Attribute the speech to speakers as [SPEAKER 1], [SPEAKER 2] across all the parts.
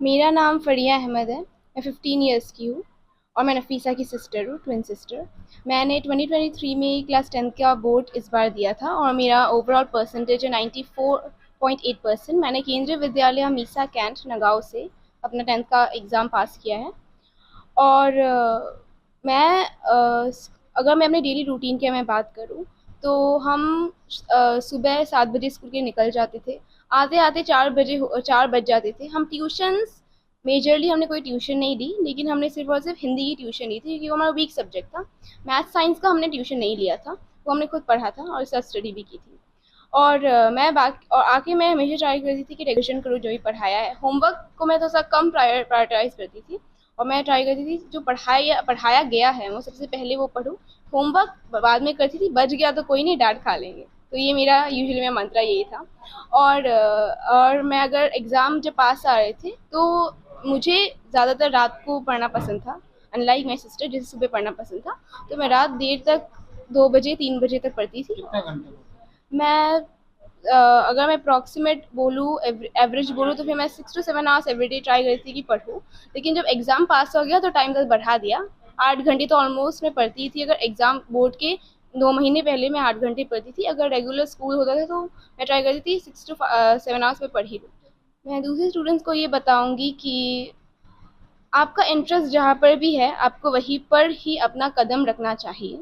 [SPEAKER 1] मेरा नाम फ़रिया अहमद है। मैं 15 इयर्स की हूँ और मैं नफ़ीसा की सिस्टर हूँ, ट्विन सिस्टर। मैंने 2023 में क्लास 10th का बोर्ड इस बार दिया था और मेरा ओवरऑल परसेंटेज है 94.8%। मैंने केंद्रीय विद्यालय मीसा कैंट नगाँव से अपना 10th का एग्ज़ाम पास किया है। और मैं अगर मैं अपने डेली रूटीन की मैं बात करूँ तो हम सुबह 7 बजे स्कूल के निकल जाते थे। आते-आते 4 बज जाते थे। हम ट्यूशन्स मेजरली हमने कोई ट्यूशन नहीं ली, लेकिन हमने सिर्फ़ और सिर्फ़ हिंदी की ट्यूशन ली थी क्योंकि वो हमारा वीक सब्जेक्ट था। मैथ साइंस का हमने ट्यूशन नहीं लिया था, वो हमने खुद पढ़ा था और सेल्फ स्टडी भी की थी। और मैं आके मैं हमेशा ट्राई करती थी कि रिविज़न करूँ जो भी पढ़ाया है। होमवर्क को मैं थोड़ा-सा कम प्रायोरिटाइज़ करती थी और मैं ट्राई करती थी जो पढ़ाया गया है वो सबसे पहले वो पढूँ। होमवर्क बाद में करती थी, बच गया तो कोई नहीं, डाँट खा लेंगे। तो ये मेरा यूजुअली मेरा मंत्रा यही था। और मैं अगर एग्ज़ाम जब पास आ रहे थे तो मुझे ज़्यादातर रात को पढ़ना पसंद था, अनलाइक माई सिस्टर जिसे सुबह पढ़ना पसंद था। तो मैं रात देर तक 2 बजे 3 बजे तक पढ़ती थी।
[SPEAKER 2] कितने घंटे?
[SPEAKER 1] मैं अगर मैं अप्रॉक्सिमेट बोलूँ एवरेज बोलूँ तो फिर मैं 6 टू 7 आवर्स एवरीडे ट्राई करती थी कि पढूँ। लेकिन जब एग्ज़ाम पास हो गया तो टाइम बस बढ़ा दिया। 8 घंटे तो ऑलमोस्ट मैं पढ़ती थी। अगर एग्ज़ाम बोर्ड के 2 महीने पहले मैं 8 घंटे पढ़ती थी। अगर रेगुलर स्कूल होता था तो मैं ट्राई करती थी 6 टू 7 आवर्स में पढ़ ही लूँ। मैं दूसरे स्टूडेंट्स को ये बताऊँगी कि आपका इंटरेस्ट जहाँ पर भी है, आपको वहीं पर ही अपना कदम रखना चाहिए।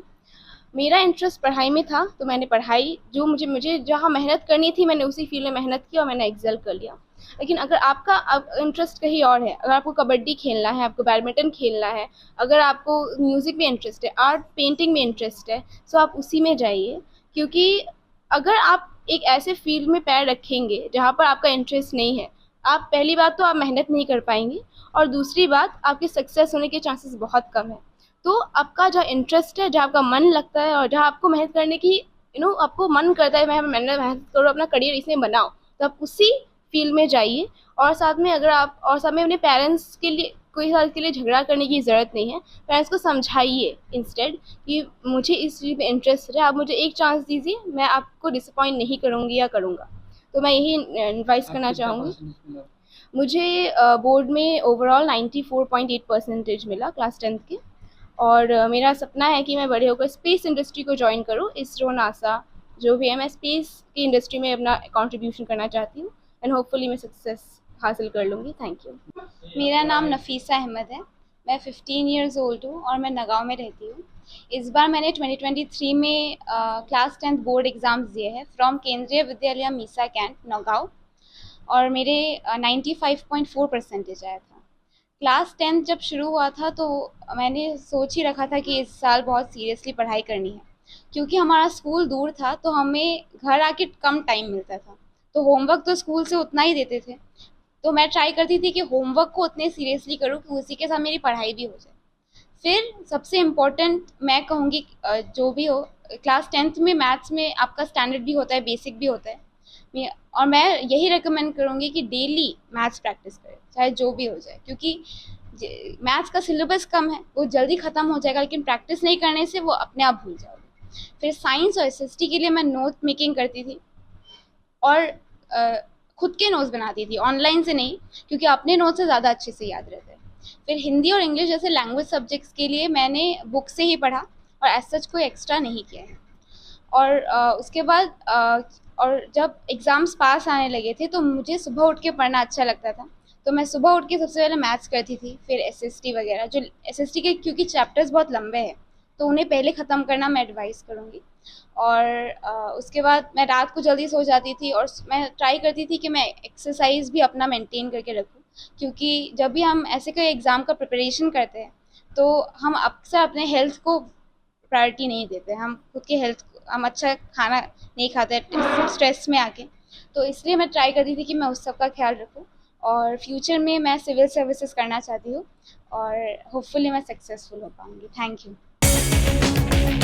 [SPEAKER 1] मेरा इंटरेस्ट पढ़ाई में था, तो मैंने पढ़ाई जो मुझे मुझे जहाँ मेहनत करनी थी मैंने उसी फ़ील्ड में मेहनत की और मैंने एक्सेल कर लिया। लेकिन अगर आपका अब इंटरेस्ट कहीं और है, अगर आपको कबड्डी खेलना है, आपको बैडमिंटन खेलना है, अगर आपको म्यूज़िक में इंटरेस्ट है, आर्ट पेंटिंग में इंटरेस्ट है, सो आप उसी में जाइए। क्योंकि अगर आप एक ऐसे फ़ील्ड में पैर रखेंगे जहाँ पर आपका इंटरेस्ट नहीं है, आप पहली बात तो आप मेहनत नहीं कर पाएँगे और दूसरी बात आपके सक्सेस होने के चांसेस बहुत कम हैं। तो आपका जहाँ इंटरेस्ट है, जहाँ आपका मन लगता है और जहाँ आपको मेहनत करने की आपको मन करता है मैं मेहनत करूँ, अपना करियर इसमें बनाऊँ, तो आप उसी फ़ील्ड में जाइए। और साथ में अपने पेरेंट्स के लिए कोई सा इसके लिए झगड़ा करने की ज़रूरत नहीं है। पेरेंट्स को समझाइए इंस्टेड कि मुझे इस चीज़ में इंटरेस्ट है, आप मुझे एक चांस दीजिए, मैं आपको डिसअपॉइंट नहीं करूँगी या करूँगा। तो मैं यही एडवाइस
[SPEAKER 2] आप
[SPEAKER 1] करना
[SPEAKER 2] कितना
[SPEAKER 1] चाहूँगी।
[SPEAKER 2] परसेंटेज मिला?
[SPEAKER 1] मुझे बोर्ड में ओवरऑल 94.8 परसेंटेज मिला क्लास 10th के। और मेरा सपना है कि मैं बड़े होकर स्पेस इंडस्ट्री को जॉइन करूँ, इसरो, नासा जो भी है, मैं स्पेस की इंडस्ट्री में अपना कंट्रीब्यूशन करना चाहती हूँ एंड होपफुली मैं सक्सेस हासिल कर लूँगी। Thank you. मेरा नाम नफ़ीसा अहमद है। मैं 15 इयर्स ओल्ड हूँ और मैं नगाँव में रहती हूँ। इस बार मैंने 2023 में क्लास 10th बोर्ड एग्ज़ाम्स दिए हैं फ्रॉम केंद्रीय विद्यालय मीसा कैंट नगाँव और मेरे 95.4 परसेंटेज आया था। क्लास 10th जब शुरू हुआ था तो मैंने सोच ही रखा था कि इस साल बहुत सीरियसली पढ़ाई करनी है। क्योंकि हमारा स्कूल दूर था तो हमें घर आके कम टाइम मिलता था। तो होमवर्क तो स्कूल से उतना ही देते थे। तो मैं ट्राई करती थी कि होमवर्क को उतने सीरियसली करूँ कि उसी के साथ मेरी पढ़ाई भी हो जाए। फिर सबसे इम्पोर्टेंट मैं कहूँगी जो भी हो, क्लास 10th में मैथ्स में आपका स्टैंडर्ड भी होता है, बेसिक भी होता है। और मैं यही रिकमेंड करूँगी कि डेली मैथ्स प्रैक्टिस करें, चाहे जो भी हो जाए। क्योंकि मैथ्स का सिलेबस कम है, वो जल्दी ख़त्म हो जाएगा, लेकिन प्रैक्टिस नहीं करने से वो अपने आप भूल जाओगे। फिर साइंस और एसएसटी के लिए मैं नोट मेकिंग करती थी और अ, खुद के नोट्स बनाती थी, ऑनलाइन से नहीं, क्योंकि अपने नोट्स से ज़्यादा अच्छे से याद रहते हैं। फिर हिंदी और इंग्लिश जैसे लैंग्वेज सब्जेक्ट्स के लिए मैंने बुक से ही पढ़ा और एज सच कोई एक्स्ट्रा नहीं किया है। और उसके बाद और जब एग्ज़ाम्स पास आने लगे थे तो मुझे सुबह उठ के पढ़ना अच्छा लगता था। तो मैं सुबह उठ के सबसे पहले मैथ्स करती थी, फिर एसएसटी वगैरह, जो एसएसटी के क्योंकि चैप्टर्स बहुत लंबे हैं, तो उन्हें पहले ख़त्म करना मैं एडवाइस करूँगी। और उसके बाद मैं रात को जल्दी सो जाती थी और मैं ट्राई करती थी कि मैं एक्सरसाइज़ भी अपना मेंटेन करके रखूँ। क्योंकि जब भी हम ऐसे कोई एग्ज़ाम का प्रिपरेशन करते हैं, तो हम अक्सर अपने हेल्थ को प्रायोरिटी नहीं देते। हम खुद की हेल्थ, हम अच्छा खाना नहीं खाते स्ट्रेस में आके। तो इसलिए मैं ट्राई करती थी कि मैं उस सब का ख्याल रखूँ और फ्यूचर में मैं सिविल सर्विसेज करना चाहती हूँ और होपफुली मैं सक्सेसफुल हो पाऊँगी। Thank you.